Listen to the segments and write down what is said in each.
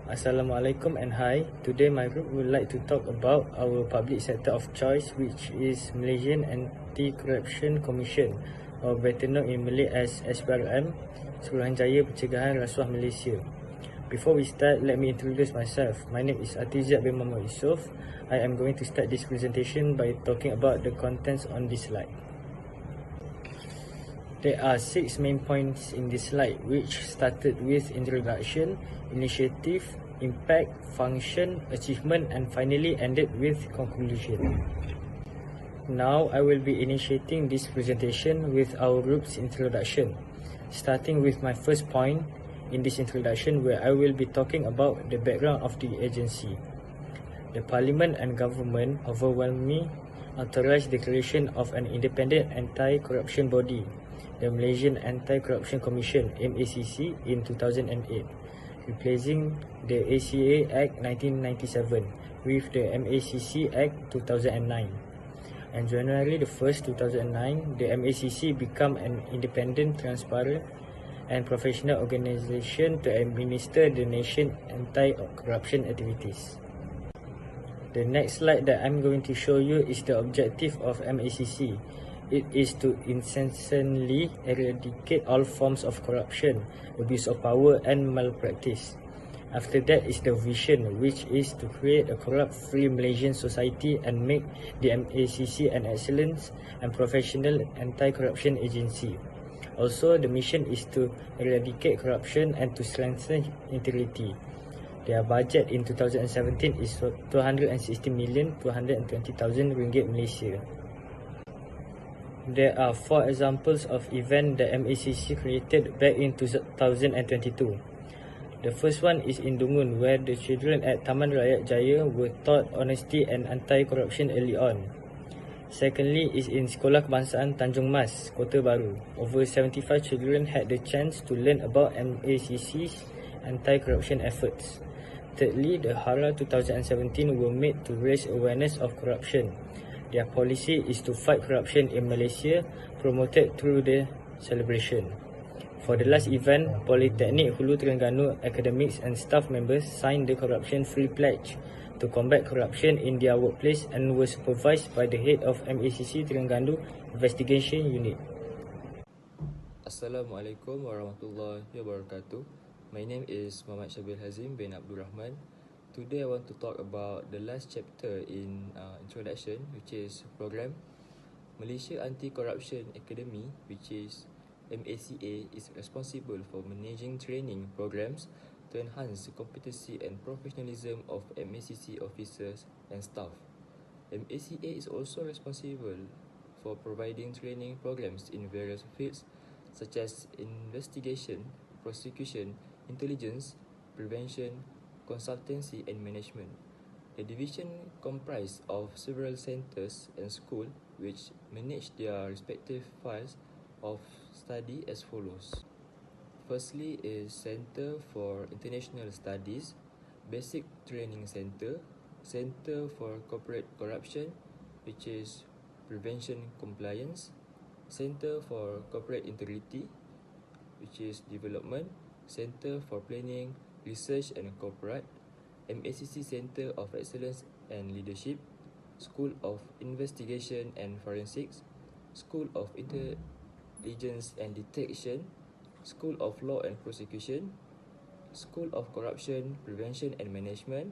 Assalamualaikum and hi. Today my group would like to talk about our public sector of choice, which is Malaysian Anti-Corruption Commission, or better known in Malay as SPRM, Suruhanjaya Pencegahan Rasuah Malaysia. Before we start, let me introduce myself. My name is ZIYAD bin YUSOF. I am going to start this presentation by talking about the contents on this slide. There are 6 main points in this slide, which started with introduction, initiative, impact, function, achievement, and finally ended with conclusion. Now I will be initiating this presentation with our group's introduction, starting with my first point in this introduction, where I will be talking about the background of the agency. The Parliament and Government overwhelmingly authorized the creation of an independent anti-corruption body, the Malaysian Anti-Corruption Commission (MACC) in 2008, replacing the ACA Act 1997 with the MACC Act 2009. On January 1st, 2009, the MACC became an independent, transparent and professional organisation to administer the nation's anti-corruption activities. The next slide that I'm going to show you is the objective of MACC. It is to incessantly eradicate all forms of corruption, abuse of power and malpractice. After that is the vision, which is to create a corrupt-free Malaysian society and make the MACC an excellent and professional anti-corruption agency. Also, the mission is to eradicate corruption and to strengthen integrity. Their budget in 2017 is 260,220,000 ringgit Malaysia. There are 4 examples of events that MACC created back in 2022. The first one is in Dungun, where the children at Taman Rakyat Jaya were taught honesty and anti-corruption early on. Secondly is in Sekolah Kebangsaan Tanjung Mas, Kota Baru. Over 75 children had the chance to learn about MACC's anti-corruption efforts. Thirdly, the HARA 2017 were made to raise awareness of corruption. Their policy is to fight corruption in Malaysia, promoted through the celebration. For the last event, Polytechnic Hulu Terengganu academics and staff members signed the corruption-free pledge to combat corruption in their workplace and were supervised by the head of MACC Terengganu Investigation Unit. Assalamualaikum warahmatullahi wabarakatuh. My name is Muhammad HAZIM bin ABDUL. Today I want to talk about the last chapter in introduction, which is program. Malaysia Anti-Corruption Academy, which is MACA, is responsible for managing training programs to enhance the competency and professionalism of MACC officers and staff. MACA is also responsible for providing training programs in various fields such as investigation, prosecution, intelligence, prevention, consultancy and management. The division comprised of several centres and schools which manage their respective fields of study as follows. Firstly is Centre for International Studies, Basic Training Centre, Centre for Corporate Corruption, which is Prevention Compliance, Centre for Corporate Integrity, which is Development, Centre for Planning, Research and Corporate, MACC Centre of Excellence and Leadership, School of Investigation and Forensics, School of Intelligence and Detection, School of Law and Prosecution, School of Corruption, Prevention and Management,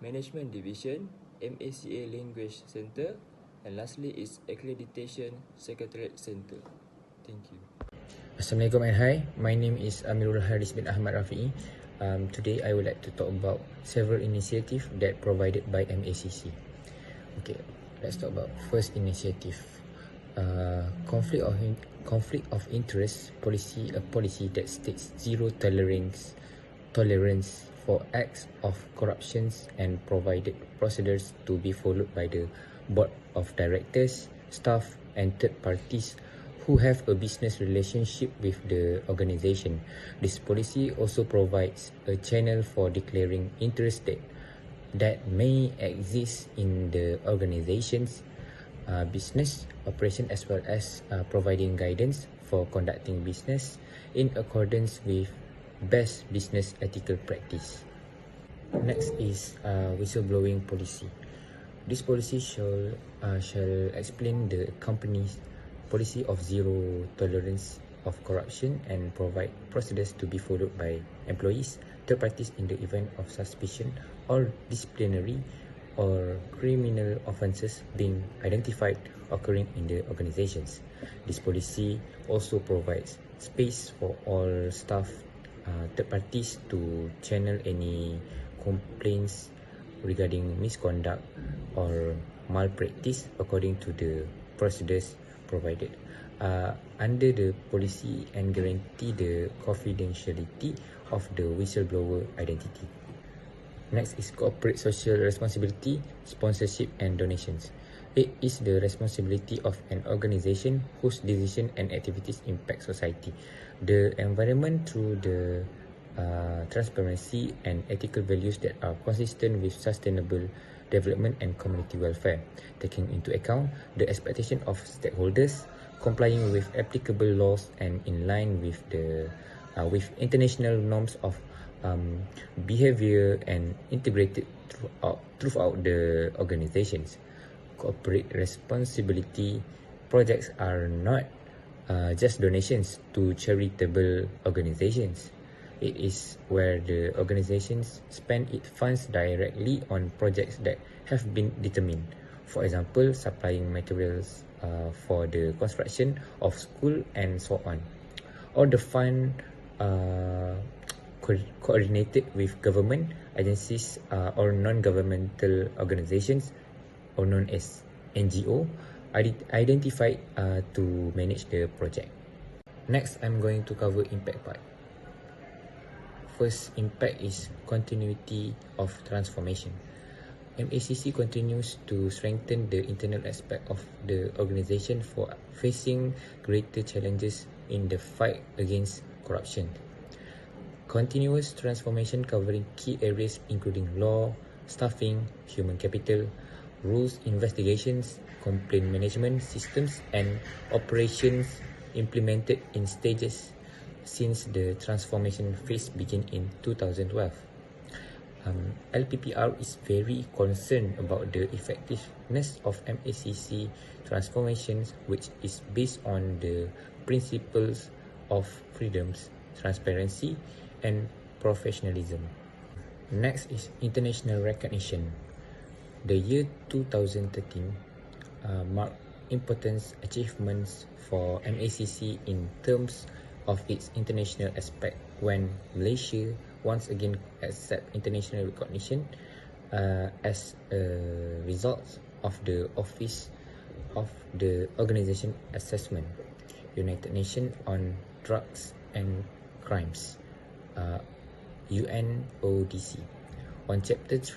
Management Division, MACA Language Centre, and lastly is Accreditation Secretariat Centre. Thank you. Assalamualaikum and hi, my name is AMIRUL HARIZ bin Ahmad RAFIA'I. Today I would like to talk about several initiatives that provided by MACC. Okay, let's talk about first initiative. Conflict of interest policy, a policy that states zero tolerance for acts of corruptions and provided procedures to be followed by the board of directors, staff and third parties who have a business relationship with the organisation. This policy also provides a channel for declaring interest that may exist in the organisation's business operation, as well as providing guidance for conducting business in accordance with best business ethical practice. Next is whistleblowing policy. This policy shall explain the company's policy of zero tolerance of corruption and provide procedures to be followed by employees, third parties in the event of suspicion or disciplinary or criminal offences being identified occurring in the organizations. This policy also provides space for all staff, third parties to channel any complaints regarding misconduct or malpractice according to the procedures provided. Under the policy and guarantee the confidentiality of the whistleblower identity. Next is corporate social responsibility, sponsorship and donations. It is the responsibility of an organization whose decision and activities impact society, the environment through the transparency and ethical values that are consistent with sustainable development and community welfare, taking into account the expectation of stakeholders, complying with applicable laws and in line with the with international norms of behavior and integrated throughout the organizations. Corporate responsibility projects are not just donations to charitable organizations. It is where the organizations spend its funds directly on projects that have been determined. For example, supplying materials for the construction of school and so on. Or the fund coordinated with government agencies or non-governmental organizations, or known as NGO, identified to manage the project. Next, I'm going to cover impact part. First impact is continuity of transformation. MACC continues to strengthen the internal aspect of the organisation for facing greater challenges in the fight against corruption. Continuous transformation covering key areas including law, staffing, human capital, rules investigations, complaint management systems and operations implemented in stages since the transformation phase began in 2012. LPPR is very concerned about the effectiveness of MACC transformations, which is based on the principles of freedoms, transparency and professionalism. Next is international recognition. The year 2013 marked important achievements for MACC in terms of its international aspect when Malaysia once again accept international recognition as a result of the Office of the Organisation Assessment, United Nations on Drugs and Crimes, UNODC, on Chapters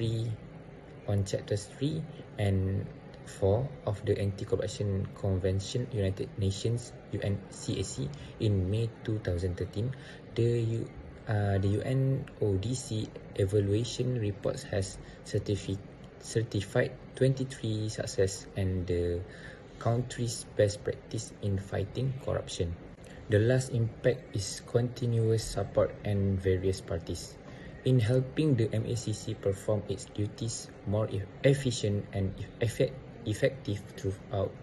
3 and 4 of the Anti-Corruption Convention, United Nations, UNCAC, in May 2013. The UNODC evaluation reports has certified 23 success and the country's best practice in fighting corruption. The last impact is continuous support and various parties. In helping the MACC perform its duties more efficient and effective throughout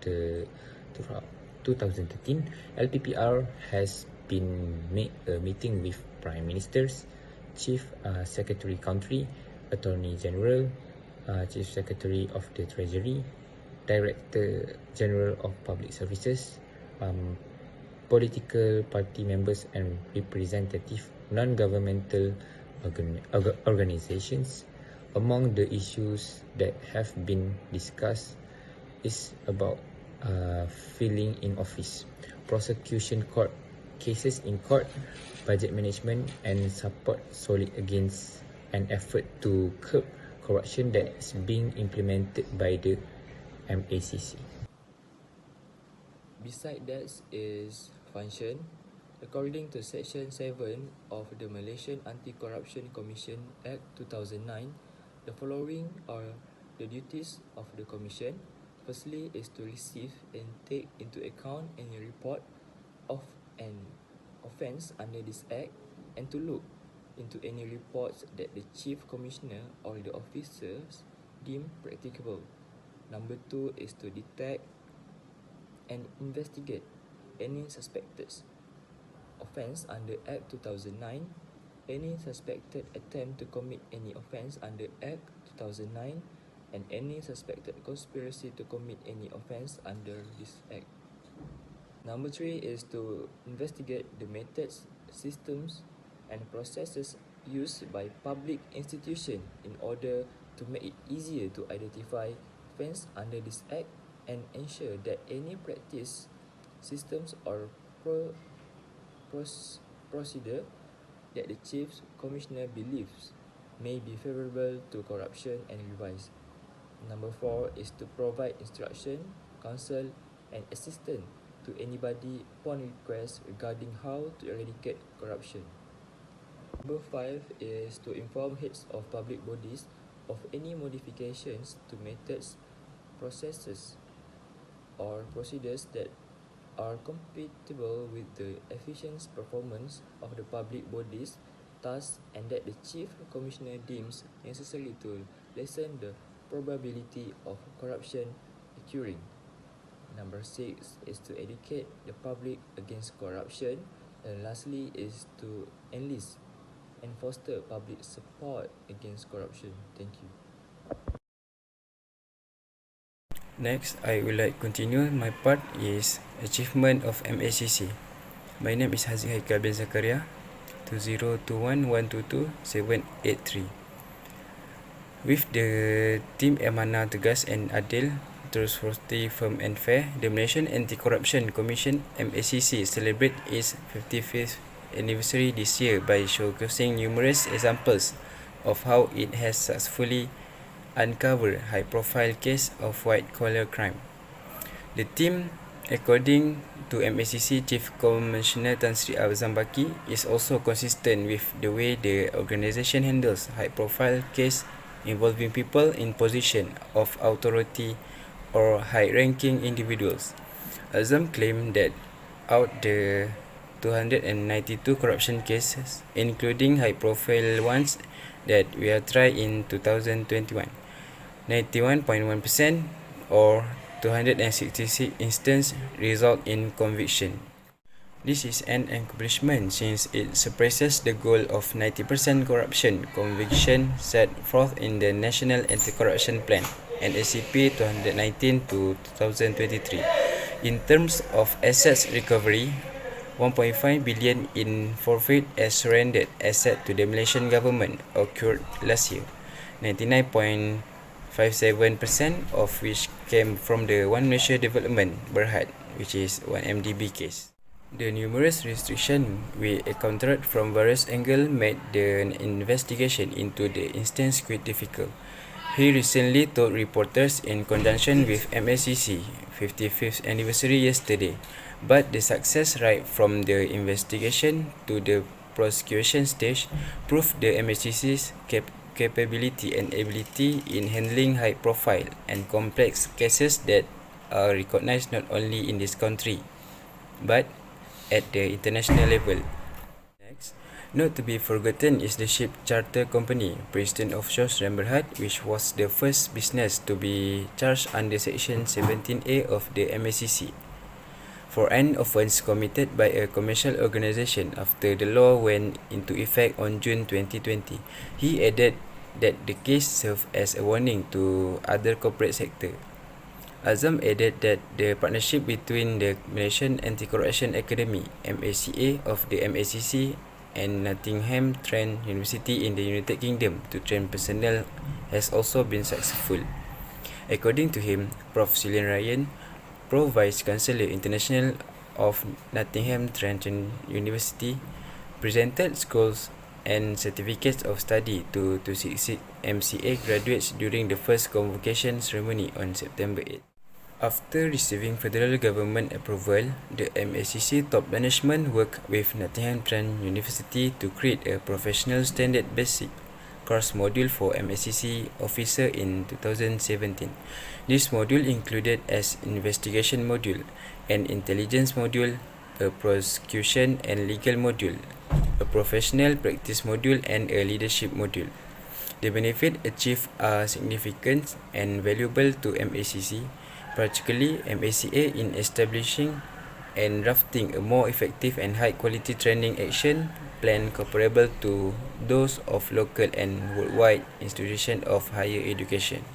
2013, LPPR has been made a meeting with Prime Ministers, Chief Secretary Country, Attorney General, Chief Secretary of the Treasury, Director General of Public Services, political party members and representative non-governmental organizations. Among the issues that have been discussed is about filling in office, prosecution court, cases in court, budget management and support solid against an effort to curb corruption that is being implemented by the MACC. Beside that is function. According to Section 7 of the Malaysian Anti-Corruption Commission Act 2009, the following are the duties of the Commission. Firstly is to receive and take into account any report of an offence under this Act and to look into any reports that the Chief Commissioner or the officers deem practicable. Number 2 is to detect and investigate any suspected offence under Act 2009, any suspected attempt to commit any offence under Act 2009, and any suspected conspiracy to commit any offence under this Act. Number 3 is to investigate the methods, systems, and processes used by public institutions in order to make it easier to identify offence under this Act and ensure that any practice, systems, or procedure that the Chief Commissioner believes may be favourable to corruption and revise. Number 4 is to provide instruction, counsel, and assistance to anybody upon request regarding how to eradicate corruption. Number 5 is to inform heads of public bodies of any modifications to methods, processes, or procedures that are compatible with the efficient performance of the public bodies, tasks, and that the Chief Commissioner deems necessary to lessen the probability of corruption occurring. Number 6 is to educate the public against corruption, and lastly is to enlist and foster public support against corruption. Thank you. Next, I would like to continue. My part is achievement of MACC. My name is HAIKAL bin ZAKARIA, 2021-122-783. With the team Amanah Tegas and Adil, trustworthy, firm and fair, the Malaysian Anti-Corruption Commission MACC celebrate its 55th anniversary this year by showcasing numerous examples of how it has successfully uncovered high-profile cases of white-collar crime. The team, according to MACC Chief Commissioner Tan Sri Azam Baki, is also consistent with the way the organisation handles high-profile cases involving people in position of authority or high-ranking individuals. Azam claimed that out the 292 corruption cases, including high-profile ones that were tried in 2021, 91.1% or 266 instances result in conviction. This is an accomplishment since it suppresses the goal of 90% corruption conviction set forth in the National Anti-Corruption Plan NACP 2019 to 2023. In terms of assets recovery, 1.5 billion in forfeit as surrendered asset to the Malaysian government occurred last year, 99.57% of which came from the One Malaysia Development Berhad, which is 1MDB case. The numerous restrictions we encountered from various angles made the investigation into the instance quite difficult. He recently told reporters in conjunction with MACC 55th anniversary yesterday, but the success right from the investigation to the prosecution stage proved the MACC's capability and ability in handling high-profile and complex cases that are recognized not only in this country, but at the international level. Next, not to be forgotten is the ship charter company, Preston Offshore Berhad, which was the first business to be charged under Section 17A of the MACC for an offence committed by a commercial organisation after the law went into effect on June 2020. He added that the case served as a warning to other corporate sector. Azam added that the partnership between the Malaysian Anti-Corruption Academy (MACA) of the MACC and Nottingham Trent University in the United Kingdom to train personnel has also been successful. According to him, Prof. Cillian Ryan, Pro Vice Chancellor International of Nottingham Trent University, presented scrolls and certificates of study to 266 MCA graduates during the first convocation ceremony on September 8. After receiving federal government approval, the MACC top management worked with Nottingham Trent University to create a professional standard basic course module for MACC officer in 2017. This module included as investigation module, an intelligence module, a prosecution and legal module, a a professional practice module, and a leadership module. The benefits achieved are significant and valuable to MACC, particularly MACA, in establishing and drafting a more effective and high-quality training action plan comparable to those of local and worldwide institutions of higher education.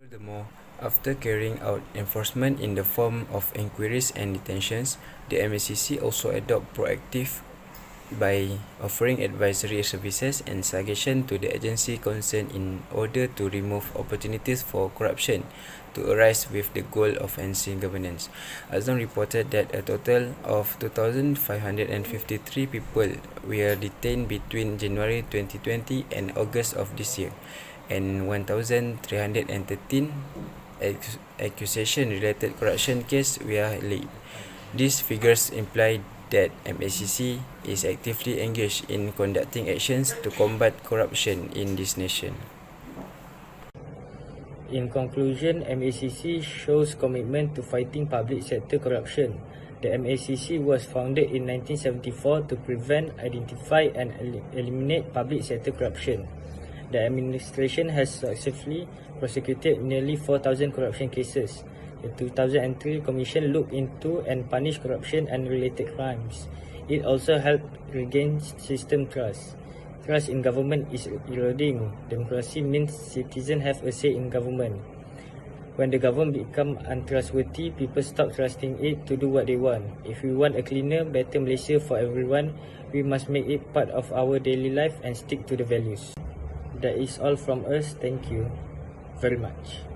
Furthermore, after carrying out enforcement in the form of inquiries and detentions, the MACC also adopt proactive by offering advisory services and suggestions to the agency concerned in order to remove opportunities for corruption to arise with the goal of enhancing governance. HAZIM reported that a total of 2,553 people were detained between January 2020 and August of this year, and 1,313 accusation-related corruption cases were laid. These figures imply that MACC is actively engaged in conducting actions to combat corruption in this nation. In conclusion, MACC shows commitment to fighting public sector corruption. The MACC was founded in 1974 to prevent, identify and eliminate public sector corruption. The administration has successfully prosecuted nearly 4,000 corruption cases. The 2003 Commission looked into and punished corruption and related crimes. It also helped regain system trust. Trust in government is eroding. Democracy means citizens have a say in government. When the government becomes untrustworthy, people stop trusting it to do what they want. If we want a cleaner, better Malaysia for everyone, we must make it part of our daily life and stick to the values. That is all from us. Thank you very much.